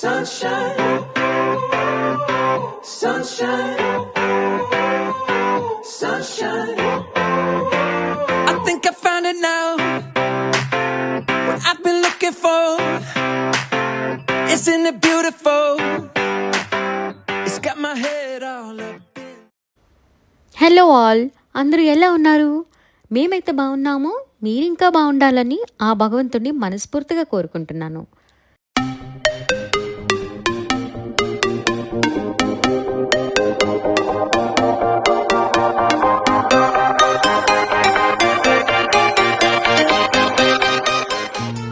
Sunshine, sunshine, sunshine. I think I found it now. What I've been looking for. Isn't it beautiful? It's got my head all up. Hello all, అందరూ ఎలా ఉన్నారు? మేమైతే బాగున్నాము. మీరింకా బాగుండాలని ఆ భగవంతుడిని మనస్ఫూర్తిగా కోరుకుంటున్నాను.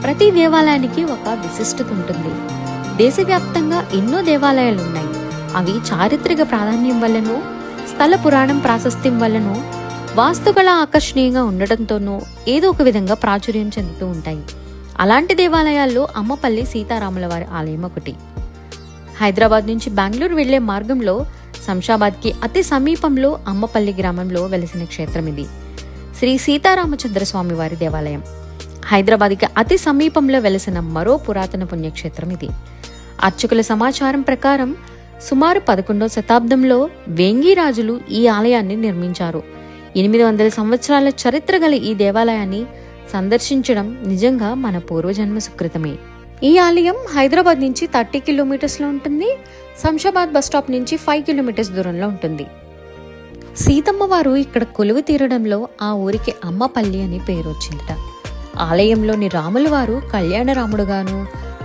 ప్రతి దేవాలయానికి ఒక విశిష్టత ఉంటుంది. దేశవ్యాప్తంగా ఎన్నో దేవాలయాలు ఉన్నాయి. అవి చారిత్రక ప్రాధాన్యం వల్లనూ, స్థల పురాణం ప్రాశస్త్యం వల్లనూ, వాస్తుకళ ఆకర్షణీయంగా ఉండటంతోనూ ఏదో ఒక విధంగా ప్రాచుర్యం చెందుతూ ఉంటాయి. అలాంటి దేవాలయాల్లో అమ్మపల్లి సీతారాముల వారి ఆలయం ఒకటి. హైదరాబాద్ నుంచి బెంగళూరు వెళ్లే మార్గంలో శంషాబాద్కి అతి సమీపంలో అమ్మపల్లి గ్రామంలో వెలిసిన క్షేత్రం ఇది. శ్రీ సీతారామచంద్ర స్వామి వారి దేవాలయం. హైదరాబాద్కి అతి సమీపంలో వెలిసిన మరో పురాతన పుణ్యక్షేత్రం ఇది. అర్చకుల సమాచారం ప్రకారం సుమారు 11వ శతాబ్దంలో వేంగి రాజులు ఈ ఆలయాన్ని నిర్మించారు. 800 సంవత్సరాల చరిత్ర గల ఈ దేవాలయాన్ని సందర్శించడం నిజంగా మన పూర్వజన్మ సుకృతమే. ఈ ఆలయం హైదరాబాద్ నుంచి 30 కిలోమీటర్స్లో ఉంటుంది. శంషాబాద్ బస్టాప్ నుంచి 5 కిలోమీటర్స్ దూరంలో ఉంటుంది. సీతమ్మ వారు ఇక్కడ కొలువు తీరడంలో ఆ ఊరికి అమ్మపల్లి అని పేరు వచ్చిందట. ఆలయంలోని రాముల వారు కళ్యాణ రాముడుగాను,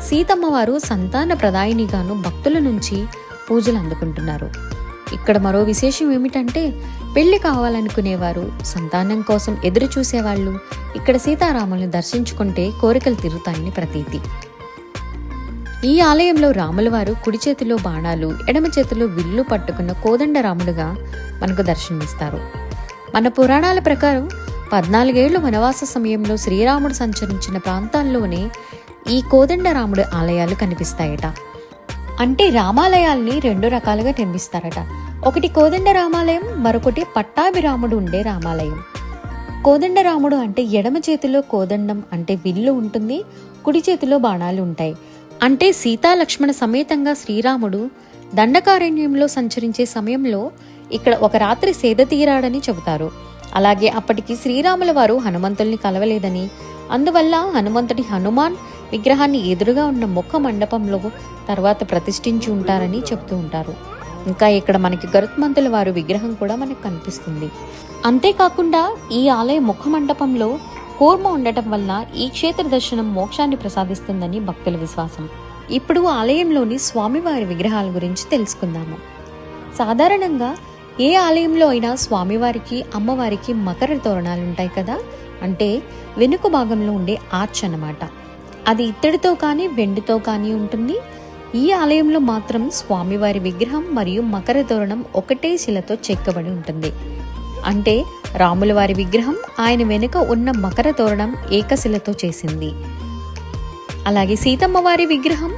సీతమ్మ వారు సంతాన ప్రదాయినిగాను భక్తుల నుంచి పూజలు అందుకుంటున్నారు. ఇక్కడ మరో విశేషం ఏమిటంటే, పెళ్లి కావాలనుకునేవారు, సంతానం కోసం ఎదురు చూసేవాళ్ళు ఇక్కడ సీతారాములను దర్శించుకుంటే కోరికలు తీరుతాయని ప్రతీతి. ఈ ఆలయంలో రాముల వారు కుడి చేతిలో బాణాలు, ఎడమ చేతిలో విల్లు పట్టుకున్న కోదండ రాముడుగా మనకు దర్శనమిస్తారు. మన పురాణాల ప్రకారం 14 ఏళ్ల వనవాస సమయంలో శ్రీరాముడు సంచరించిన ప్రాంతాల్లోనే ఈ కోదండరాముడు ఆలయాలు కనిపిస్తాయట. అంటే రామాలయాల్ని 2 రకాలుగా నిర్మిస్తారట. ఒకటి కోదండ రామాలయం, మరొకటి పట్టాభిరాముడు ఉండే రామాలయం. కోదండరాముడు అంటే ఎడమ చేతిలో కోదండం అంటే విల్లు ఉంటుంది, కుడి చేతిలో బాణాలు ఉంటాయి. అంటే సీతా లక్ష్మణ సమేతంగా శ్రీరాముడు దండకారణ్యంలో సంచరించే సమయంలో ఇక్కడ ఒక రాత్రి సేద తీరాడని చెబుతారు. అలాగే అప్పటికి శ్రీరాముల వారు హనుమంతుల్ని కలవలేదని, అందువల్ల హనుమాన్ విగ్రహాన్ని ఎదురుగా ఉన్న ముఖ మండపంలో తర్వాత ప్రతిష్ఠించి ఉంటారని చెప్తూ ఉంటారు. ఇంకా ఇక్కడ మనకి గరుత్మంతుల వారు విగ్రహం కూడా మనకు కనిపిస్తుంది. అంతేకాకుండా ఈ ఆలయ ముఖ మండపంలో కూర్మ ఉండటం వల్ల ఈ క్షేత్ర దర్శనం మోక్షాన్ని ప్రసాదిస్తుందని భక్తుల విశ్వాసం. ఇప్పుడు ఆలయంలోని స్వామివారి విగ్రహాల గురించి తెలుసుకుందాము. సాధారణంగా ఏ ఆలయంలో అయినా స్వామివారికి, అమ్మవారికి మకర తోరణాలు ఉంటాయి కదా. అంటే వెనుక భాగంలో ఉండే ఆర్చ్ అన్నమాట. అది ఇత్తడితో కానీ వెండితో కానీ ఉంటుంది. ఈ ఆలయంలో మాత్రం స్వామివారి విగ్రహం మరియు మకర తోరణం ఒకటే శిలతో చెక్కబడి ఉంటుంది. అంటే రాముల వారి విగ్రహం, ఆయన వెనుక ఉన్న మకర తోరణం ఏకశిలతో చేసింది. అలాగే సీతమ్మ వారి విగ్రహం,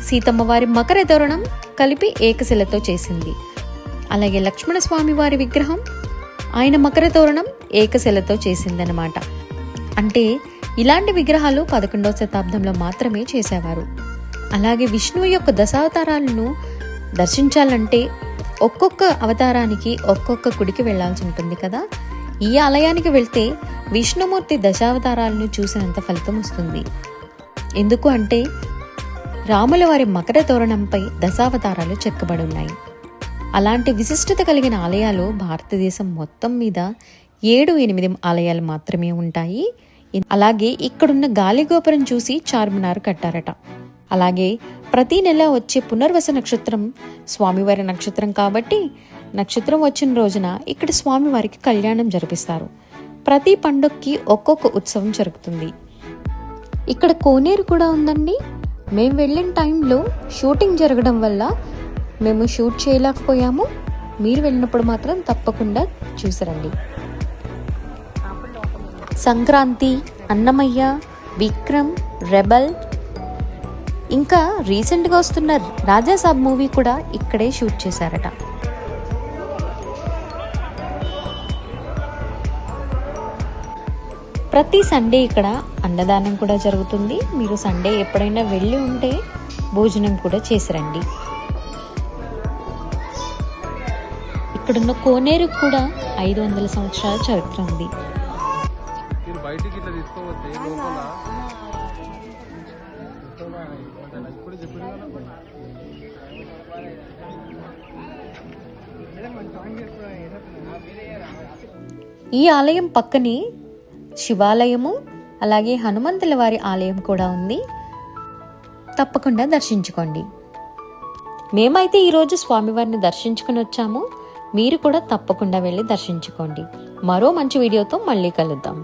సీతమ్మ వారి మకర తోరణం కలిపి ఏకశిలతో చేసింది. అలాగే లక్ష్మణ స్వామి వారి విగ్రహం, ఆయన మకర తోరణం ఏకశిలతో చేసిందనమాట. అంటే ఇలాంటి విగ్రహాలు 11వ శతాబ్దంలో మాత్రమే చేసేవారు. అలాగే విష్ణువు యొక్క దశావతారాలను దర్శించాలంటే ఒక్కొక్క అవతారానికి ఒక్కొక్క గుడికి వెళ్లాల్సి ఉంటుంది కదా. ఈ ఆలయానికి వెళ్తే విష్ణుమూర్తి దశావతారాలను చూసినంత ఫలితం వస్తుంది. ఎందుకు అంటే రాముల వారి మకర తోరణంపై దశావతారాలు చెక్కబడి ఉన్నాయి. అలాంటి విశిష్టత కలిగిన ఆలయాలు భారతదేశం మొత్తం మీద 7-8 ఆలయాలు మాత్రమే ఉంటాయి. అలాగే ఇక్కడున్న గాలిగోపురం చూసి చార్మినార్ కట్టారట. అలాగే ప్రతి నెల వచ్చే పునర్వస నక్షత్రం స్వామివారి నక్షత్రం కాబట్టి నక్షత్రం వచ్చిన రోజున ఇక్కడ స్వామివారికి కళ్యాణం జరిపిస్తారు. ప్రతి పండుగకి ఒక్కొక్క ఉత్సవం జరుగుతుంది. ఇక్కడ కోనేరు కూడా ఉందండి. మేము వెళ్ళిన టైంలో షూటింగ్ జరగడం వల్ల మేము షూట్ చేయలేకపోయాము. మీరు వెళ్ళినప్పుడు మాత్రం తప్పకుండా చూసిరండి. సంక్రాంతి, అన్నమయ్య, విక్రమ్, రెబల్, ఇంకా రీసెంట్గా వస్తున్న రాజాసాబ్ మూవీ కూడా ఇక్కడే షూట్ చేశారట. ప్రతి సండే ఇక్కడ అన్నదానం కూడా జరుగుతుంది. మీరు సండే ఎప్పుడైనా వెళ్ళి ఉంటే భోజనం కూడా చేసిరండి. ఇక్కడున్న కోనేరు కూడా 500 సంవత్సరాల చరిత్ర ఉంది. ఈ ఆలయం పక్కనే శివాలయము అలాగే హనుమంతుల వారి ఆలయం కూడా ఉంది. తప్పకుండా దర్శించుకోండి. మేమైతే ఈరోజు స్వామివారిని దర్శించుకుని వచ్చాము. మీరు కూడా తప్పకుండా వెళ్ళి దర్శించుకోండి. మరో మంచి వీడియోతో మళ్ళీ కలుద్దాం.